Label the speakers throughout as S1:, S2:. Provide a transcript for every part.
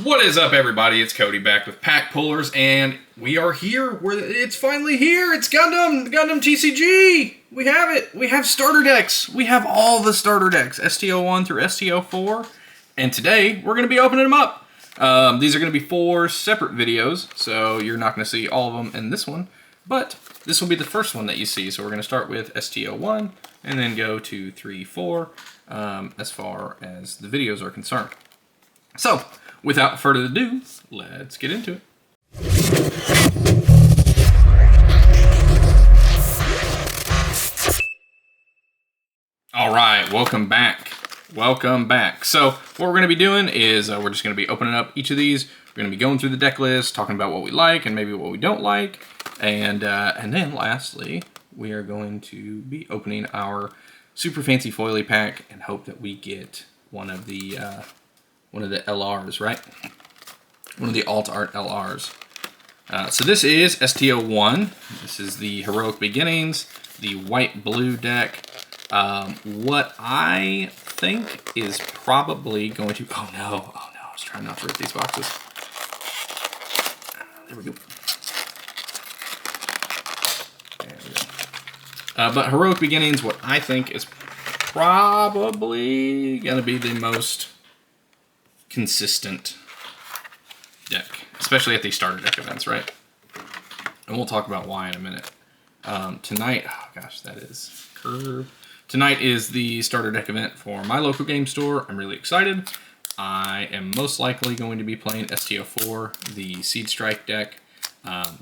S1: What is up, everybody? It's Cody back with PackPullers, and we are here. It's finally here. It's Gundam TCG. We have it. We have starter decks. We have all the starter decks, ST-01 through ST-04, and today we're going to be opening them up. These are going to be 4 separate videos, so you're not going to see all of them in this one, but this will be the first one that you see. So we're going to start with ST-01 and then go to 3, 4 as far as the videos are concerned. So, without further ado, let's get into it. All right, welcome back. Welcome back. So, what we're going to be doing is we're just going to be opening up each of these. We're going to be going through the deck list, talking about what we like and maybe what we don't like. And then lastly, we are going to be opening our super fancy foily pack and hope that we get one of the LRs, right? One of the alt art LRs. So this is ST-01. This is the Heroic Beginnings, the white-blue deck. What I think is probably going to... Oh no, I was trying not to rip these boxes. There we go. There we go. But Heroic Beginnings, what I think is probably going to be the most consistent deck, especially at these starter deck events, right? And we'll talk about why in a minute. Tonight, oh gosh, that is curve. Tonight is the starter deck event for my local game store. I'm really excited. I am most likely going to be playing ST-04, the Seed Strike deck. I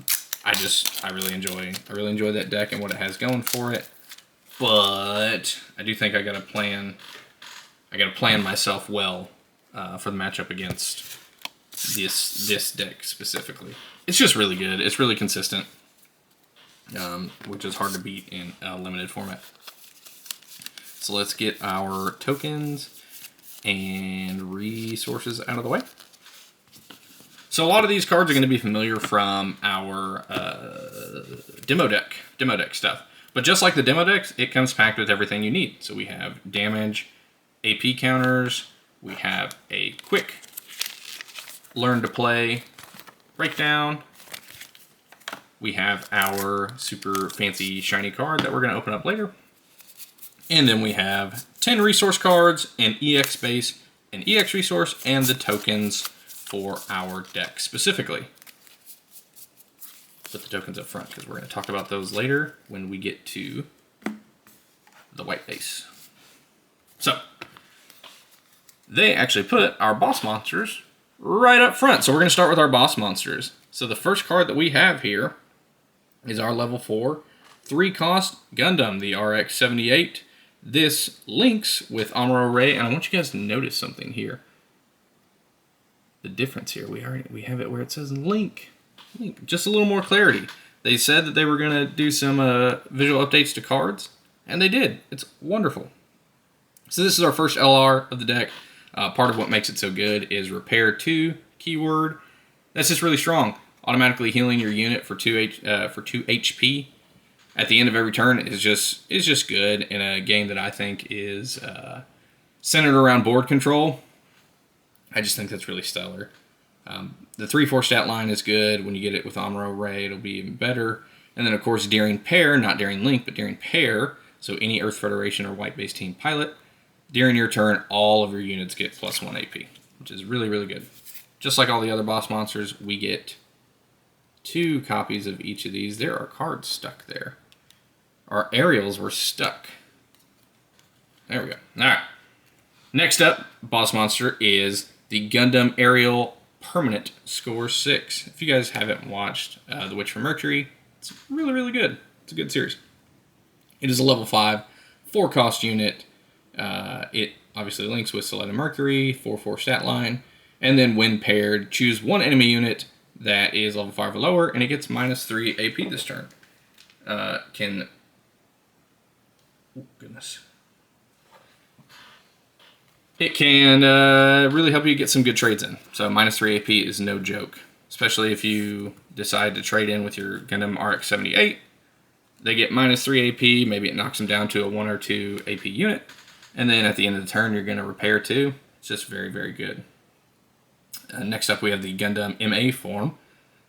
S1: really enjoy that deck and what it has going for it. But I do think I gotta plan myself well for the matchup against this deck specifically. It's just really good. It's really consistent, which is hard to beat in a limited format. So let's get our tokens and resources out of the way. So a lot of these cards are going to be familiar from our demo deck stuff. But just like the demo decks, it comes packed with everything you need. So we have damage, AP counters, we have a quick learn to play breakdown. We have our super fancy shiny card that we're going to open up later. And then we have 10 resource cards, an EX base, an EX resource, and the tokens for our deck specifically. Put the tokens up front because we're going to talk about those later when we get to the white base. So, they actually put our boss monsters right up front. So we're going to start with our boss monsters. So the first card that we have here is our level 4, 3-cost Gundam, the RX-78. This links with Amuro Ray, and I want you guys to notice something here. The difference here, we have it where it says link. Just a little more clarity. They said that they were going to do some visual updates to cards, and they did. It's wonderful. So this is our first LR of the deck. Part of what makes it so good is Repair 2 keyword. That's just really strong. Automatically healing your unit for 2 HP at the end of every turn is just good in a game that I think is centered around board control. I just think that's really stellar. The 3-4 stat line is good. When you get it with Amuro Ray, it'll be even better. And then, of course, Daring Pair, not Daring Link, but Daring Pair. So any Earth Federation or White Base Team pilot, during your turn, all of your units get +1 AP, which is really, really good. Just like all the other boss monsters, we get 2 copies of each of these. There are cards stuck there. Our aerials were stuck. There we go. All right. Next up, boss monster is the Gundam Aerial Permanent Score 6. If you guys haven't watched The Witch from Mercury, it's really, really good. It's a good series. It is a level 5, 4-cost unit. It obviously links with Solid and Mercury, 4-4 stat line. And then when paired, choose one enemy unit that is level 5 or lower, and it gets -3 AP this turn. Oh, goodness. It can really help you get some good trades in. So -3 AP is no joke, especially if you decide to trade in with your Gundam RX-78. They get -3 AP, maybe it knocks them down to a 1 or 2 AP unit, and then at the end of the turn you're going to repair 2. It's just very, very good. Next up, we have the Gundam MA form.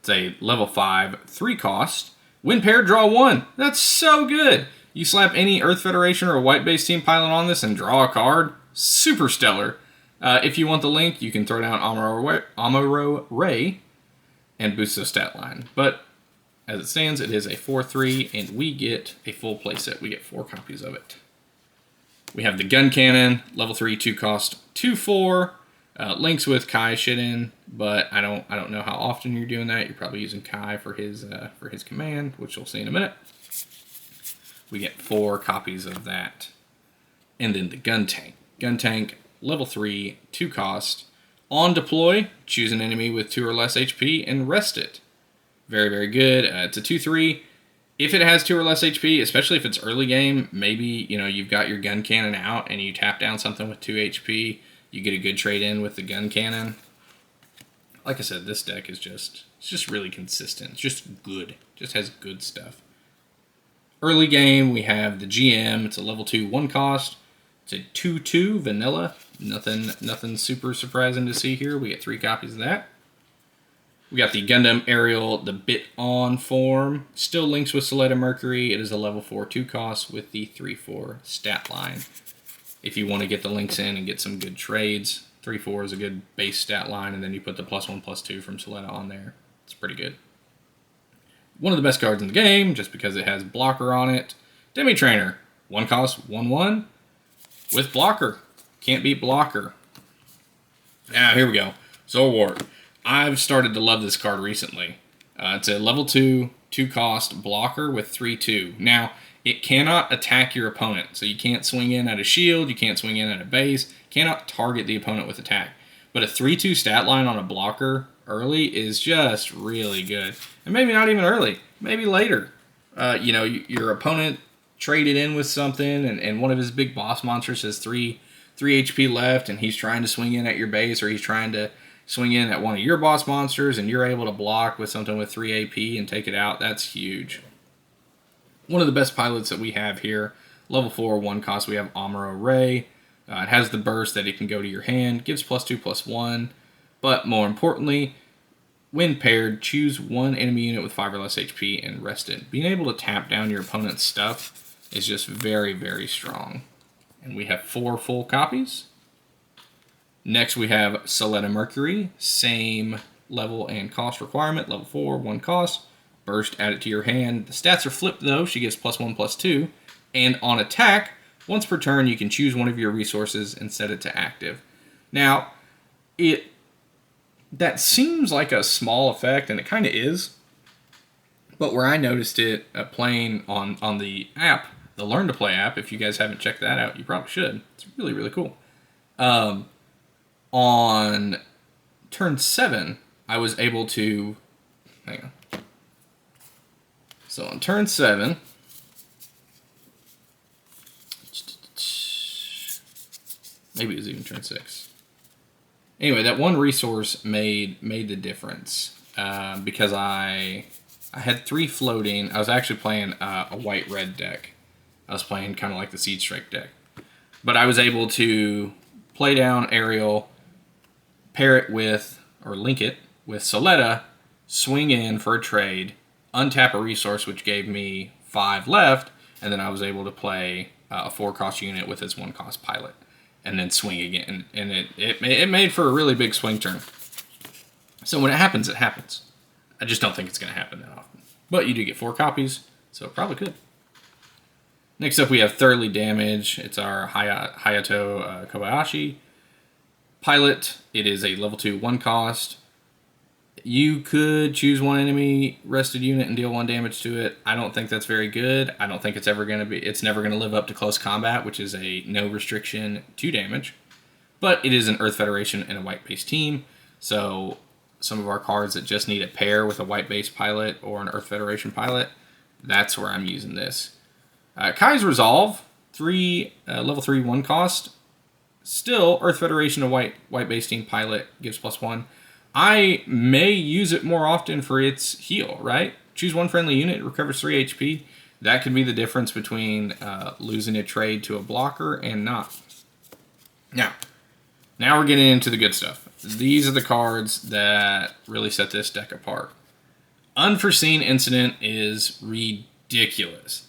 S1: It's a level 5, 3 cost. When paired, draw 1. That's so good. You slap any Earth Federation or White Base Team pilot on this and draw a card. Super stellar. If you want the link, you can throw down Amuro Ray and boost the stat line. But as it stands, it is a 4-3, and we get a full playset. We get 4 copies of it. We have the Gun Cannon, level 3, 2 cost, 2-4. Links with Kai Shiden, but I don't know how often you're doing that. You're probably using Kai for his command, which you'll see in a minute. We get 4 copies of that. And then the Gun Tank. Gun Tank, level 3, 2 cost. On deploy, choose an enemy with 2 or less HP and rest it. Very, very good. It's a 2-3. If it has 2 or less HP, especially if it's early game, maybe you've got your Gun Cannon out and you tap down something with 2 HP. You get a good trade in with the Gun Cannon. Like I said, this deck is just really consistent. It's just good. It just has good stuff. Early game, we have the GM. It's a level 2, 1 cost. It's a 2-2 vanilla. Nothing super surprising to see here. We get 3 copies of that. We got the Gundam Aerial, the Bit On form. Still links with Soleta Mercury. It is a level 4, 2 cost with the 3-4 stat line. If you want to get the links in and get some good trades, 3-4 is a good base stat line, and then you put the +1, +2 from Soleta on there. It's pretty good. One of the best cards in the game, just because it has blocker on it. Demi Trainer, 1 cost, 1-1 with blocker. Can't beat blocker. Now, here we go. Zolwart. I've started to love this card recently. It's a level 2, 2 cost blocker with 3-2. Now, it cannot attack your opponent, so you can't swing in at a shield, you can't swing in at a base, cannot target the opponent with attack. But a 3-2 stat line on a blocker early is just really good. And maybe not even early, maybe later. Your opponent traded in with something, and one of his big boss monsters has 3 HP left, and he's trying to swing in at your base, or he's trying to swing in at one of your boss monsters, and you're able to block with something with 3 AP and take it out. That's huge. One of the best pilots that we have here, level 4, 1 cost, we have Amuro Ray. It has the burst that it can go to your hand, gives +2, +1, but more importantly, when paired, choose 1 enemy unit with 5 or less HP and rest it. Being able to tap down your opponent's stuff is just very, very strong. And we have 4 full copies. Next, we have Soleta Mercury, same level and cost requirement, level 4, 1 cost. Burst, add it to your hand. The stats are flipped though. She gets +1, +2. And on attack, once per turn, you can choose one of your resources and set it to active. Now, that seems like a small effect, and it kind of is. But where I noticed it playing on the app, the Learn to Play app, if you guys haven't checked that out, you probably should. It's really, really cool. On turn 7, I was able to... Hang on. So on turn 7, maybe it was even turn 6. Anyway, that one resource made the difference because I had 3 floating. I was actually playing a white-red deck. I was playing kind of like the Seed Strike deck. But I was able to play down Aerial, pair it with, or link it with Soleta, swing in for a trade, untap a resource which gave me 5 left, and then I was able to play a 4-cost unit with his 1-cost pilot, and then swing again. And it made for a really big swing turn. So when it happens, it happens. I just don't think it's going to happen that often. But you do get 4 copies, so it probably could. Next up, we have Thoroughly Damage. It's our Hayato Kobayashi pilot. It is a level 2, 1 cost. You could choose 1 enemy rested unit and deal 1 damage to it. I don't think that's very good. I don't think it's never going to live up to close combat, which is a no restriction 2 damage. But it is an Earth Federation and a white base team, so some of our cards that just need a pair with a white base pilot or an Earth Federation pilot, that's where I'm using this. Kai's Resolve, level 3, 1 cost. Still, Earth Federation, a white base team pilot, gives +1. I may use it more often for its heal, right? Choose 1 friendly unit, recovers 3 HP. That could be the difference between losing a trade to a blocker and not. Now, Now we're getting into the good stuff. These are the cards that really set this deck apart. Unforeseen Incident is ridiculous.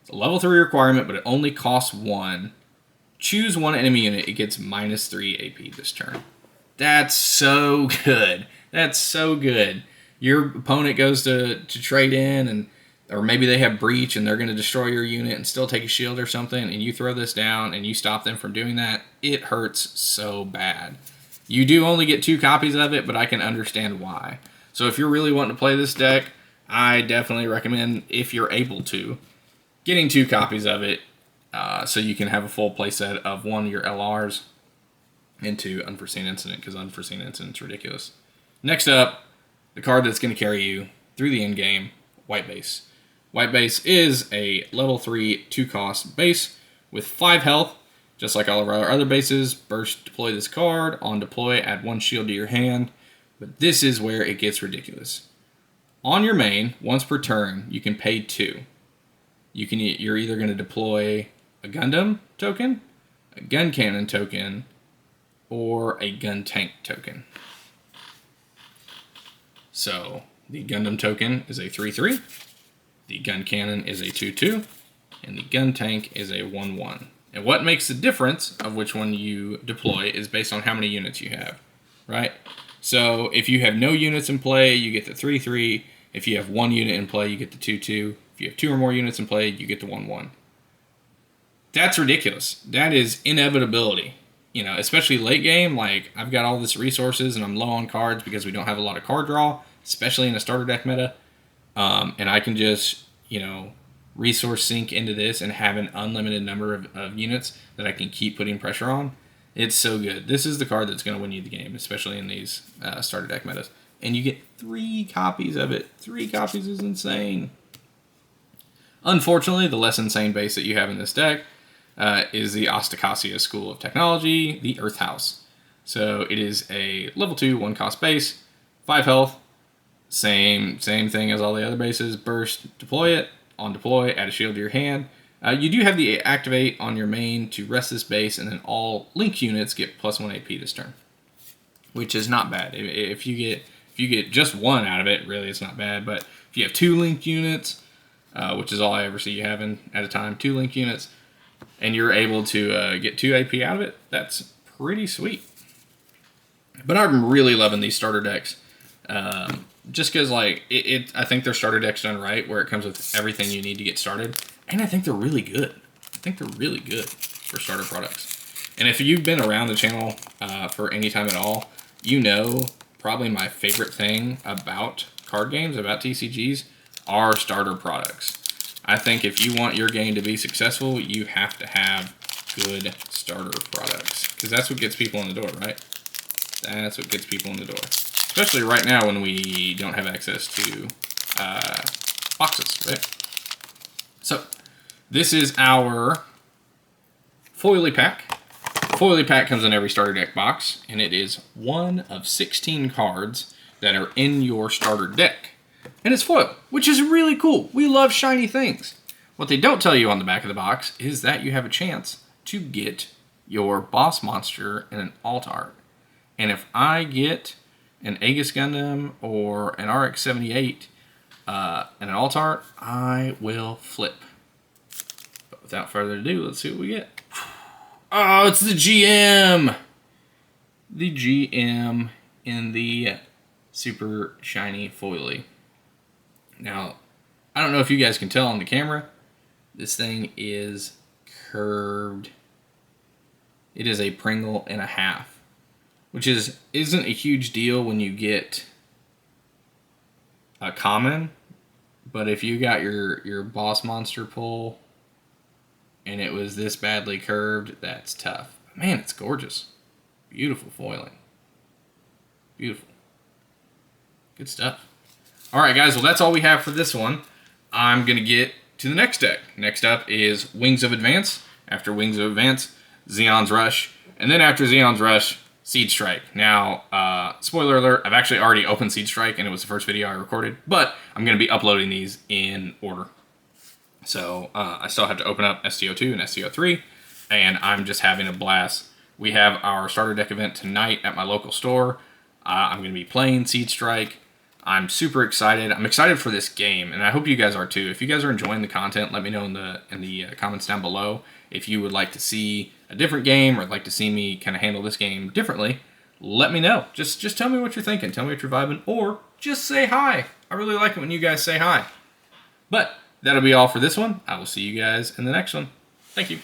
S1: It's a level 3 requirement, but it only costs 1. Choose one enemy unit, it gets -3 AP this turn. That's so good. That's so good. Your opponent goes to trade in, or maybe they have breach and they're going to destroy your unit and still take a shield or something, and you throw this down and you stop them from doing that. It hurts so bad. You do only get 2 copies of it, but I can understand why. So if you're really wanting to play this deck, I definitely recommend, if you're able to, getting 2 copies of it so you can have a full playset of 1 of your LRs and 2 Unforeseen Incident, because Unforeseen Incident's ridiculous. Next up, the card that's going to carry you through the end game, White Base. White Base is a level 3 2-cost base with 5 health, just like all of our other bases. Burst, deploy this card. On deploy, add 1 shield to your hand. But this is where it gets ridiculous. On your main, once per turn, you can pay 2. You're either going to deploy a Gundam token, a gun cannon token, or a gun tank token. So the Gundam token is a 3/3. The gun cannon is a 2/2, and the gun tank is a 1/1. And what makes the difference of which one you deploy is based on how many units you have, right? So if you have no units in play, you get the 3/3. If you have 1 unit in play, you get the 2/2. If you have 2 or more units in play, you get the 1/1. That's ridiculous. That is inevitability. You know, especially late game, like I've got all this resources and I'm low on cards because we don't have a lot of card draw, especially in a starter deck meta. And I can just, you know, resource sink into this and have an unlimited number of units that I can keep putting pressure on. It's so good. This is the card that's going to win you the game, especially in these starter deck metas. And you get 3 copies of it. 3 copies is insane. Unfortunately, the less insane base that you have in this deck is the Ostacasia School of Technology, the Earth House. So it is a level 2 1-cost base, 5 health. Same thing as all the other bases. Burst, deploy it. On deploy, add a shield to your hand. You do have the activate on your main to rest this base, and then all link units get +1 AP this turn, which is not bad. If you get just 1 out of it, really it's not bad. But if you have 2 link units, which is all I ever see you having at a time, 2 link units, and you're able to get 2 AP out of it, that's pretty sweet. But I'm really loving these starter decks. Just because, like, I think they're starter decks done right, where it comes with everything you need to get started. And I think they're really good. I think they're really good for starter products. And if you've been around the channel for any time at all, you know probably my favorite thing about card games, about TCGs, are starter products. I think if you want your game to be successful, you have to have good starter products. Because that's what gets people in the door, right? That's what gets people in the door. Especially right now when we don't have access to boxes, right? So, this is our Foily Pack. Foily Pack comes in every starter deck box, and it is 1 of 16 cards that are in your starter deck. And it's foil, which is really cool. We love shiny things. What they don't tell you on the back of the box is that you have a chance to get your boss monster in an alt art. And if I get an Aegis Gundam or an RX-78 and an alt art, I will flip. But without further ado, let's see what we get. Oh, it's the GM! The GM in the super shiny foily. Now, I don't know if you guys can tell on the camera, this thing is curved. It is a Pringle and a half. Which isn't a huge deal when you get a common, but if you got your boss monster pull and it was this badly curved, that's tough. Man, it's gorgeous. Beautiful foiling. Beautiful. Good stuff. Alright guys, well that's all we have for this one. I'm going to get to the next deck. Next up is Wings of Advance. After Wings of Advance, Zeon's Rush. And then after Zeon's Rush, Seed Strike. Now, spoiler alert, I've actually already opened Seed Strike, and it was the first video I recorded, but I'm going to be uploading these in order. So, I still have to open up ST-02 and ST-03, and I'm just having a blast We have our starter deck event tonight at my local store. I'm going to be playing Seed Strike. I'm super excited. I'm excited for this game, and I hope you guys are too. If you guys are enjoying the content, let me know in the comments down below. If you would like to see a different game or like to see me kind of handle this game differently, let me know. Just tell me what you're thinking. Tell me what you're vibing, or just say hi. I really like it when you guys say hi. But that'll be all for this one. I will see you guys in the next one. Thank you.